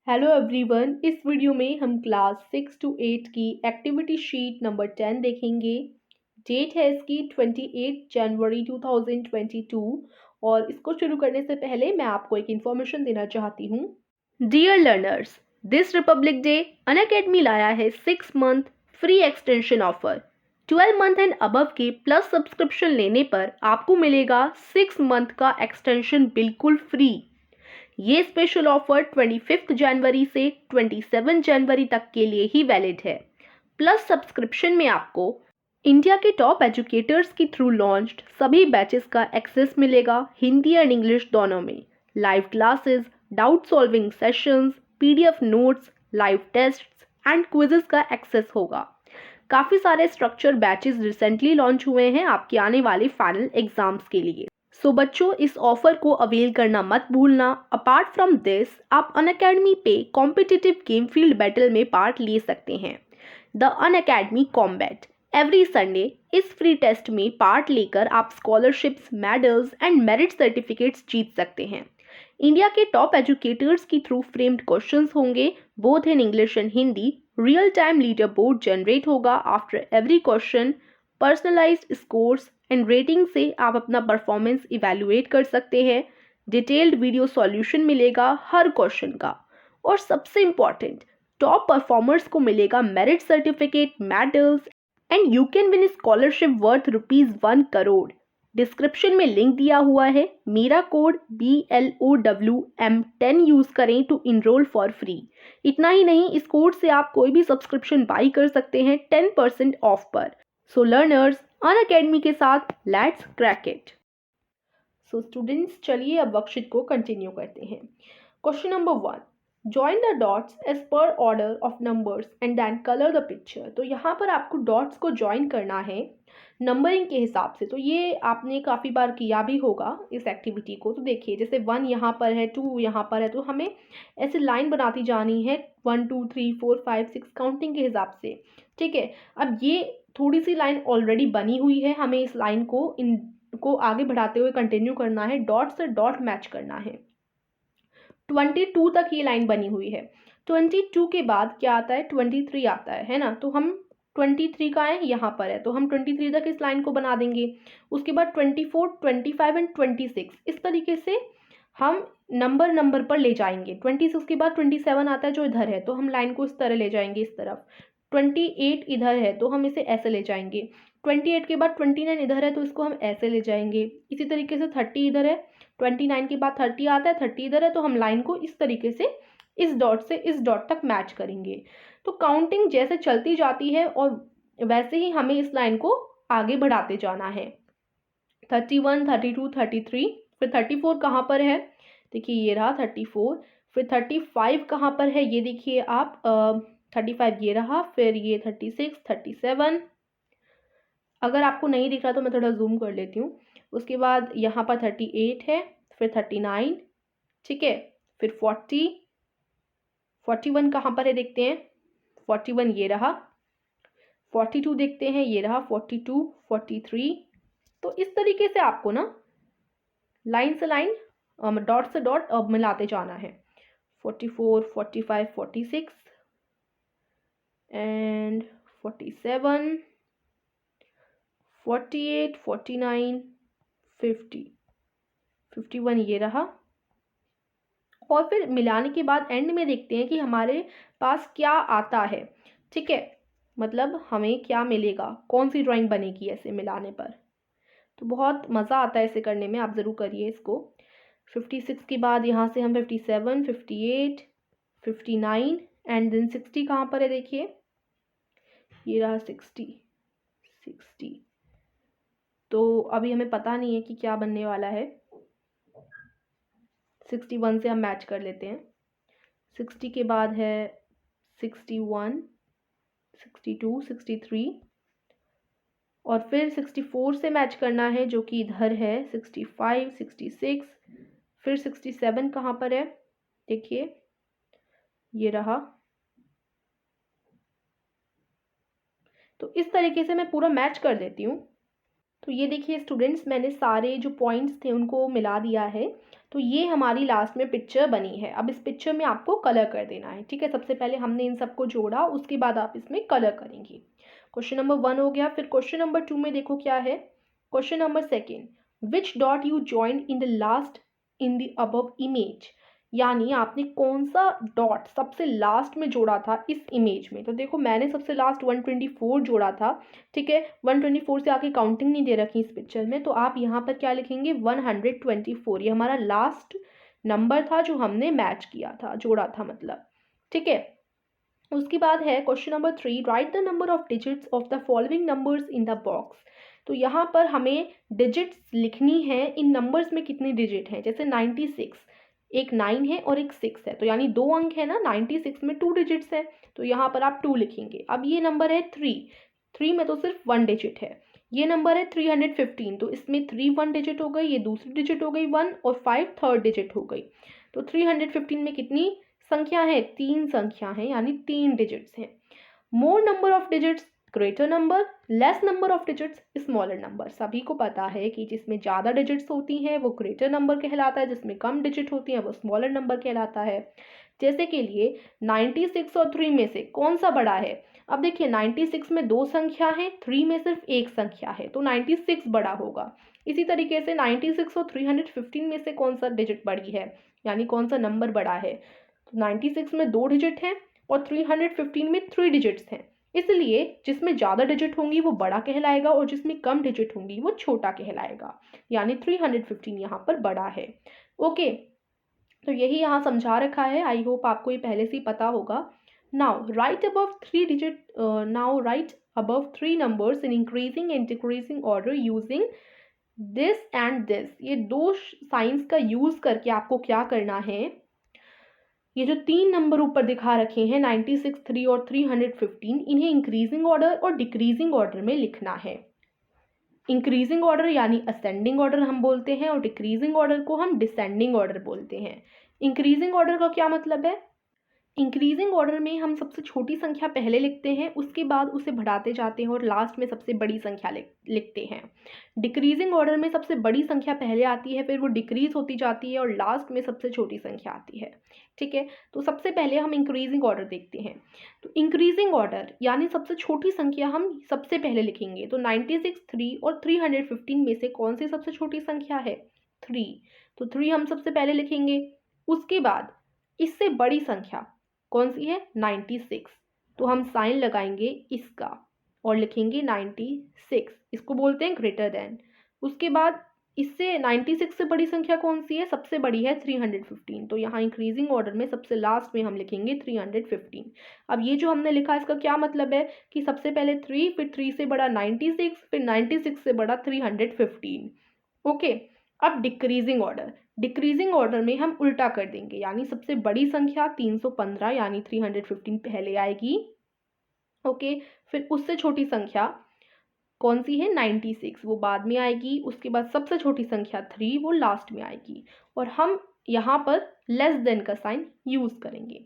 Hello everyone, इस video में हम क्लास 6 to 8 की एक्टिविटी शीट नंबर 10 देखेंगे। डेट है इसकी 28 जनवरी 2022 और इसको शुरू करने से पहले मैं आपको एक इन्फॉर्मेशन देना चाहती हूँ। Dear learners, this Republic Day Unacademy लाया है 6 month free extension offer. 12 month and above के प्लस सब्सक्रिप्शन लेने पर आपको मिलेगा 6 मंथ का एक्सटेंशन बिल्कुल फ्री। ये स्पेशल ऑफर 25 जनवरी से 27 जनवरी तक के लिए ही वैलिड है। प्लस सब्सक्रिप्शन में आपको इंडिया के टॉप एजुकेटर्स के थ्रू लॉन्च्ड सभी बैचेस का एक्सेस मिलेगा, हिंदी एंड इंग्लिश दोनों में। Live classes, doubt solving sessions, PDF notes, live tests and quizzes का एक्सेस होगा। काफ़ी सारे स्ट्रक्चर बैचेस रिसेंटली लॉन्च हुए हैं आपके आने वाले फाइनल एग्जाम्स के लिए। सो बच्चों, इस ऑफर को अवेल करना मत भूलना। अपार्ट फ्रॉम दिस, आप अनअकैडमी पे कॉम्पिटिटिव गेम फील्ड बैटल में पार्ट ले सकते हैं। The Unacademy combat every Sunday इस फ्री टेस्ट में पार्ट लेकर आप scholarships, medals and merit certificates जीत सकते हैं। इंडिया के टॉप एजुकेटर्स के थ्रू फ्रेम्ड क्वेश्चंस होंगे, both in English and Hindi. Real time leader board generate होगा after every question. Personalised scores and rating से आप अपना परफॉर्मेंस इवैल्यूएट कर सकते हैं। डिटेल्ड वीडियो सॉल्यूशन मिलेगा हर क्वेश्चन का। और सबसे इम्पॉर्टेंट, टॉप परफॉर्मर्स को मिलेगा merit certificate, medals and you can win scholarship worth ₹1 crore. Description में लिंक दिया हुआ है। मेरा कोड BLOWM10 यूज़ करें टू इनरोल फॉर फ्री। इतना ही नहीं, इस कोड से आप कोई भी सब्सक्रिप्शन बाई कर सकते हैं 10% ऑफ पर। सो लर्नर्स, अनअकैडमी के साथ let's crack it. So students, चलिए अब वर्कशीट को कंटिन्यू करते हैं। Question number 1, join the dots as per order of numbers and then colour the picture. तो यहाँ पर आपको डॉट्स को ज्वाइन करना है नंबरिंग के हिसाब से। तो ये आपने काफ़ी बार किया भी होगा इस एक्टिविटी को। तो देखिए, जैसे 1 यहाँ पर है, 2 यहाँ पर है, तो हमें ऐसे लाइन बनाती जानी है 1 2 3 4 5 6 काउंटिंग के हिसाब से। ठीक है, अब ये थोड़ी सी लाइन ऑलरेडी बनी हुई है, हमें इस लाइन को आगे बढ़ाते हुए कंटिन्यू करना है, डॉट से डॉट मैच करना है। 22 तक ये लाइन बनी हुई है। 22 के बाद क्या आता है? 23 आता है ना। तो हम 23 का है, यहाँ पर है, तो हम 23 तक इस लाइन को बना देंगे। उसके बाद 24, 25 एंड 26 इस तरीके से हम नंबर पर ले जाएंगे। 26 के बाद 27 आता है जो इधर है, तो हम लाइन को इस तरह ले जाएंगे, इस तरफ। 28 इधर है तो हम इसे ऐसे ले जाएंगे। 28 के बाद 29 इधर है तो इसको हम ऐसे ले जाएंगे। इसी तरीके से 30 इधर है, 29 के बाद 30 आता है, 30 इधर है, तो हम लाइन को इस तरीके से इस डॉट से इस डॉट तक मैच करेंगे। तो काउंटिंग जैसे चलती जाती है और वैसे ही हमें इस लाइन को आगे बढ़ाते जाना है। 31, 32, 33, फिर 34 कहाँ पर है? देखिए ये रहा 34। फिर 35 कहाँ पर है? ये देखिए आप 35 ये रहा, फिर ये 36, 37। अगर आपको नहीं दिख रहा तो मैं थोड़ा जूम कर लेती हूँ। उसके बाद यहाँ पर 38 है, फिर 39, ठीक है, फिर 40, 41 कहाँ पर है देखते हैं। 41 ये रहा, 42 देखते हैं, ये रहा 42, 43। तो इस तरीके से आपको ना लाइन से लाइन, डॉट से डॉट मिलाते जाना है। 44, 45, 46 एंड 47, 48, 49, 50, 51 ये रहा। और फिर मिलाने के बाद एंड में देखते हैं कि हमारे पास क्या आता है। ठीक है, मतलब हमें क्या मिलेगा, कौन सी ड्राइंग बनेगी ऐसे मिलाने पर। तो बहुत मज़ा आता है इसे करने में, आप ज़रूर करिए इसको। 56 के बाद यहाँ से हम 57, 58, 59 एंड देन 60 कहाँ पर है देखिए, ये रहा 60। तो अभी हमें पता नहीं है कि क्या बनने वाला है। 61 से हम मैच कर लेते हैं। 60 के बाद है 61, 62, 63 और फिर 64 से मैच करना है जो कि इधर है 65, 66। फिर 67 कहाँ पर है देखिए, ये रहा। तो इस तरीके से मैं पूरा मैच कर देती हूँ। तो ये देखिए स्टूडेंट्स, मैंने सारे जो पॉइंट्स थे उनको मिला दिया है। तो ये हमारी लास्ट में पिक्चर बनी है। अब इस पिक्चर में आपको कलर कर देना है, ठीक है। सबसे पहले हमने इन सबको जोड़ा, उसके बाद आप इसमें कलर करेंगे। क्वेश्चन नंबर 1 हो गया। फिर क्वेश्चन नंबर 2 में देखो क्या है। Question number 2, which dot U joined in the last in the above image, यानी आपने कौन सा डॉट सबसे लास्ट में जोड़ा था इस इमेज में। तो देखो मैंने सबसे लास्ट 124 जोड़ा था, ठीक है। 124 से आगे काउंटिंग नहीं दे रखी इस पिक्चर में, तो आप यहाँ पर क्या लिखेंगे 124। ये हमारा लास्ट नंबर था जो हमने मैच किया था, जोड़ा था मतलब, ठीक है। उसके बाद है question number 3, right the number of digits of the following numbers in the box. तो यहाँ पर हमें डिजिट्स लिखनी है, इन नंबर्स में कितनी डिजिट हैं। जैसे 96, एक 9 है और एक 6 है, तो यानी 2 अंक है ना, 96 में 2 डिजिट्स हैं, तो यहाँ पर आप 2 लिखेंगे। अब ये नंबर है 3 में तो सिर्फ 1 डिजिट है। ये नंबर है 315, तो इसमें 3 1 डिजिट हो गई, ये दूसरी डिजिट हो गई 1 और 5 थर्ड डिजिट हो गई। तो 315 में कितनी संख्या है, 3 संख्या है, यानी 3 डिजिट्स हैं। मोर number of digits greater number, less number of digits smaller number. सभी को पता है कि जिसमें ज़्यादा डिजिट्स होती हैं वो ग्रेटर नंबर कहलाता है, जिसमें कम डिजिट होती हैं वो स्मॉलर नंबर कहलाता है। जैसे के लिए 96 और 3 में से कौन सा बड़ा है। अब देखिए 96 में 2 संख्या है, 3 में सिर्फ 1 संख्या है, तो 96 बड़ा होगा। इसी तरीके से 96 और 315 में से कौन सा डिजिट बड़ी है, यानी कौन सा नंबर बड़ा है। तो 96 में 2 डिजिट हैं और 315 में 3 डिजिट्स हैं, इसलिए जिसमें ज़्यादा डिजिट होंगी वो बड़ा कहलाएगा और जिसमें कम डिजिट होंगी वो छोटा कहलाएगा, यानी 315 यहाँ पर बड़ा है। ओके, तो यही यहाँ समझा रखा है। आई होप आपको ये पहले से ही पता होगा। Now right above 3 numbers in increasing and decreasing order using this and this. ये 2 साइंस का यूज़ करके आपको क्या करना है, ये जो 3 नंबर ऊपर दिखा रखे हैं 96, 3 और 315, इन्हें इंक्रीजिंग ऑर्डर और डिक्रीजिंग ऑर्डर में लिखना है। इंक्रीजिंग ऑर्डर यानी असेंडिंग ऑर्डर हम बोलते हैं और डिक्रीजिंग ऑर्डर को हम डिसेंडिंग ऑर्डर बोलते हैं। इंक्रीजिंग ऑर्डर का क्या मतलब है, इंक्रीजिंग ऑर्डर में हम सबसे छोटी संख्या पहले लिखते हैं, उसके बाद उसे बढ़ाते जाते हैं और लास्ट में सबसे बड़ी संख्या लिखते हैं। डिक्रीजिंग ऑर्डर में सबसे बड़ी संख्या पहले आती है, फिर वो डिक्रीज होती जाती है और लास्ट में सबसे छोटी संख्या आती है, ठीक है। तो सबसे पहले हम इंक्रीजिंग ऑर्डर देखते हैं। तो इंक्रीजिंग ऑर्डर यानी सबसे छोटी संख्या हम सबसे पहले लिखेंगे। तो 96, 3 और 315 में से कौन सी सबसे छोटी संख्या है, 3, तो 3 हम सबसे पहले लिखेंगे। उसके बाद इससे बड़ी संख्या कौन सी है, 96, तो हम साइन लगाएंगे इसका और लिखेंगे 96, इसको बोलते हैं ग्रेटर देन। उसके बाद इससे 96 से बड़ी संख्या कौन सी है, सबसे बड़ी है 315, तो यहाँ इंक्रीजिंग ऑर्डर में सबसे लास्ट में हम लिखेंगे 315। अब ये जो हमने लिखा इसका क्या मतलब है कि सबसे पहले 3, फिर 3 से बड़ा 96, फिर 96 से बड़ा 315। ओके, अब डिक्रीजिंग ऑर्डर, डिक्रीजिंग ऑर्डर में हम उल्टा कर देंगे, यानी सबसे बड़ी संख्या 315 यानी 315 पहले आएगी। ओके, फिर उससे छोटी संख्या कौन सी है, 96, वो बाद में आएगी। उसके बाद सबसे छोटी संख्या 3 वो लास्ट में आएगी और हम यहाँ पर लेस देन का साइन यूज़ करेंगे।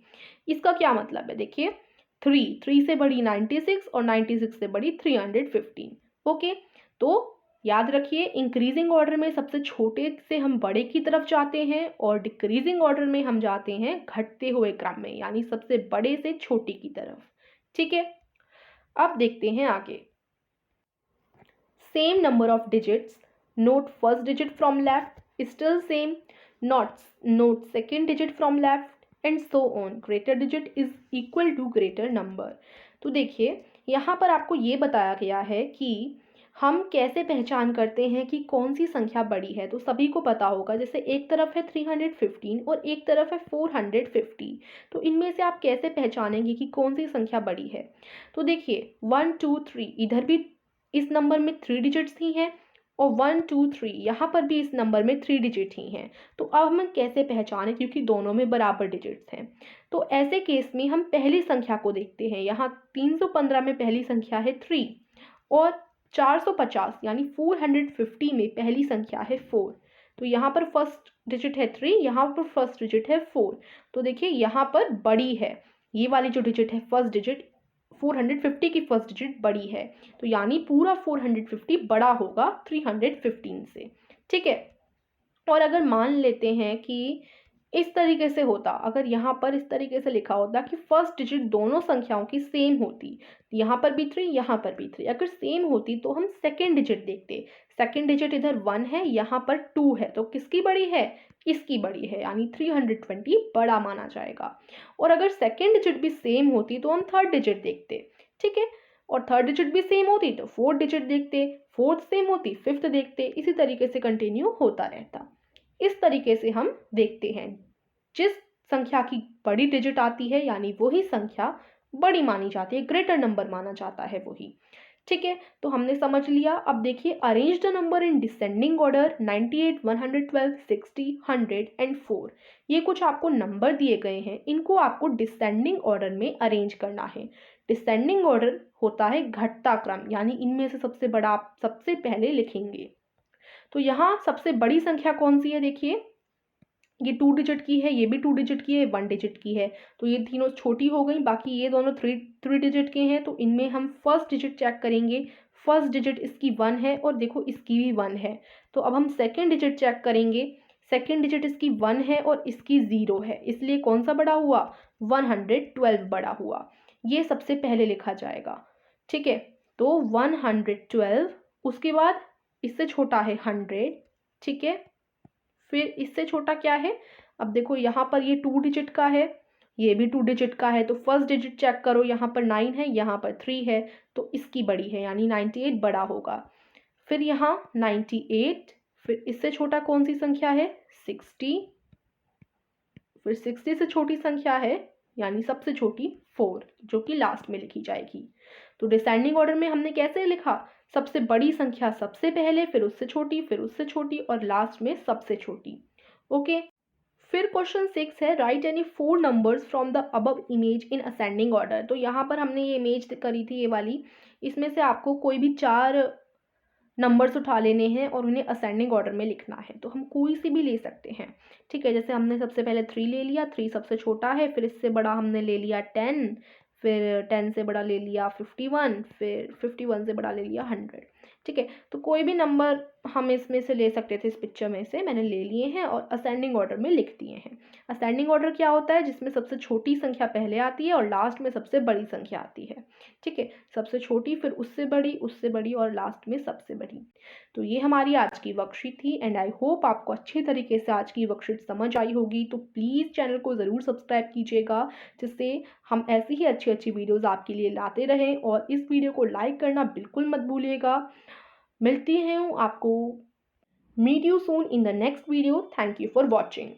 इसका क्या मतलब है, देखिए 3 से बड़ी 96 और 96 से बड़ी 315। ओके, तो याद रखिए इंक्रीजिंग ऑर्डर में सबसे छोटे से हम बड़े की तरफ जाते हैं और डिक्रीजिंग ऑर्डर में हम जाते हैं घटते हुए क्रम में, यानी सबसे बड़े से छोटे की तरफ, ठीक है। अब देखते हैं आगे। Same number of digits, note first digit from left still same, note second digit from left and so on, greater digit is equal to greater number. तो देखिए यहाँ पर आपको ये बताया गया है कि हम कैसे पहचान करते हैं कि कौन सी संख्या बड़ी है। तो सभी को पता होगा, जैसे एक तरफ है 315 और एक तरफ है 450, तो इनमें से आप कैसे पहचानेंगे कि कौन सी संख्या बड़ी है। तो देखिए 1 2 3, इधर भी इस नंबर में 3 डिजिट्स ही हैं और 1 2 3 यहाँ पर भी इस नंबर में 3 डिजिट ही हैं। तो अब हम कैसे पहचानें, क्योंकि दोनों में बराबर डिजिट्स हैं। तो ऐसे केस में हम पहली संख्या को देखते हैं। यहाँ 315 में पहली संख्या है 3 और 450 यानी 450 में पहली संख्या है 4, तो यहाँ पर फर्स्ट डिजिट है 3, यहाँ पर फर्स्ट डिजिट है 4। तो देखिए यहाँ पर बड़ी है ये वाली जो डिजिट है फर्स्ट डिजिट 450 की फर्स्ट डिजिट बड़ी है, तो यानी पूरा 450 बड़ा होगा 315 से। ठीक है, और अगर मान लेते हैं कि इस तरीके से होता, अगर यहाँ पर इस तरीके से लिखा होता कि फर्स्ट डिजिट दोनों संख्याओं की सेम होती, यहाँ पर भी 3 यहाँ पर भी 3, अगर सेम होती तो हम सेकेंड डिजिट देखते। सेकेंड डिजिट इधर 1 है, यहाँ पर 2 है, तो किसकी बड़ी है? इसकी बड़ी है, यानी 320 बड़ा माना जाएगा। और अगर सेकेंड डिजिट भी सेम होती तो हम थर्ड डिजिट देखते। ठीक है, और थर्ड डिजिट भी सेम होती तो फोर्थ डिजिट देखते, फोर्थ सेम होती फिफ्थ देखते, इसी तरीके से कंटिन्यू होता रहता। इस तरीके से हम देखते हैं, जिस संख्या की बड़ी डिजिट आती है यानी वही संख्या बड़ी मानी जाती है, ग्रेटर नंबर माना जाता है वही। ठीक है, तो हमने समझ लिया। अब देखिए, arrange the number in descending order 98, 112, 60, 100 and 4। ये कुछ आपको नंबर दिए गए हैं, इनको आपको डिसेंडिंग ऑर्डर में अरेंज करना है। डिसेंडिंग ऑर्डर होता है घटता क्रम, यानी इनमें से सबसे बड़ा आप सबसे पहले लिखेंगे। तो यहाँ सबसे बड़ी संख्या कौन सी है? देखिए, ये 2 डिजिट की है, ये भी 2 डिजिट की है, 1 डिजिट की है, तो ये तीनों छोटी हो गई। बाकी ये दोनों 3 डिजिट के हैं, तो इनमें हम फर्स्ट डिजिट चेक करेंगे। फर्स्ट डिजिट इसकी 1 है और देखो इसकी भी 1 है। तो अब हम सेकेंड डिजिट चेक करेंगे। सेकेंड डिजिट इसकी 1 है और इसकी 0 है, इसलिए कौन सा बड़ा हुआ? 112 बड़ा हुआ। ये सबसे पहले लिखा जाएगा। ठीक है, तो 112, उसके बाद इससे छोटा है 100। ठीक है, फिर इससे छोटा क्या है? अब देखो यहाँ पर ये 2 डिजिट का है, ये भी 2 डिजिट का है, तो फर्स्ट डिजिट चेक करो, यहाँ पर 9 है, यहाँ पर 3 है, तो इसकी बड़ी है, यानी 98 बड़ा होगा। फिर यहाँ 98, फिर इससे छोटा कौन सी संख्या है? 60, फिर 60 से छोटी संख्या है, यानी सबसे छोटी 4, जो कि लास्ट में लिखी जाएगी। तो डिसेंडिंग ऑर्डर में हमने कैसे लिखा? सबसे बड़ी संख्या सबसे पहले, फिर उससे छोटी, फिर उससे छोटी और लास्ट में सबसे छोटी। ओके, फिर क्वेश्चन 6 है, right any 4 numbers from the above image in ascending order. तो यहाँ पर हमने ये इमेज करी थी, ये वाली, इसमें से आपको कोई भी 4 नंबर्स उठा लेने हैं और उन्हें असेंडिंग ऑर्डर में लिखना है। तो हम कोई सी भी ले सकते हैं। ठीक है, जैसे हमने सबसे पहले 3 ले लिया, 3 सबसे छोटा है, फिर इससे बड़ा हमने ले लिया 10, फिर 10 से बड़ा ले लिया 51, फिर 51 से बड़ा ले लिया 100। ठीक है, तो कोई भी नंबर हम इसमें से ले सकते थे, इस पिक्चर में से मैंने ले लिए हैं और असेंडिंग ऑर्डर में लिख दिए हैं। असेंडिंग ऑर्डर क्या होता है? जिसमें सबसे छोटी संख्या पहले आती है और लास्ट में सबसे बड़ी संख्या आती है। ठीक है, सबसे छोटी, फिर उससे बड़ी और लास्ट में सबसे बड़ी। तो ये हमारी आज की वर्कशीट थी एंड आई होप आपको अच्छे तरीके से आज की वर्कशीट समझ आई होगी। तो प्लीज़ चैनल को ज़रूर सब्सक्राइब कीजिएगा, जिससे हम ऐसी ही अच्छी अच्छी वीडियोज़ आपके लिए लाते रहें, और इस वीडियो को लाइक करना बिल्कुल मत भूलिएगा। मिलती हैं आपको, meet you soon in the next video. Thank you for watching.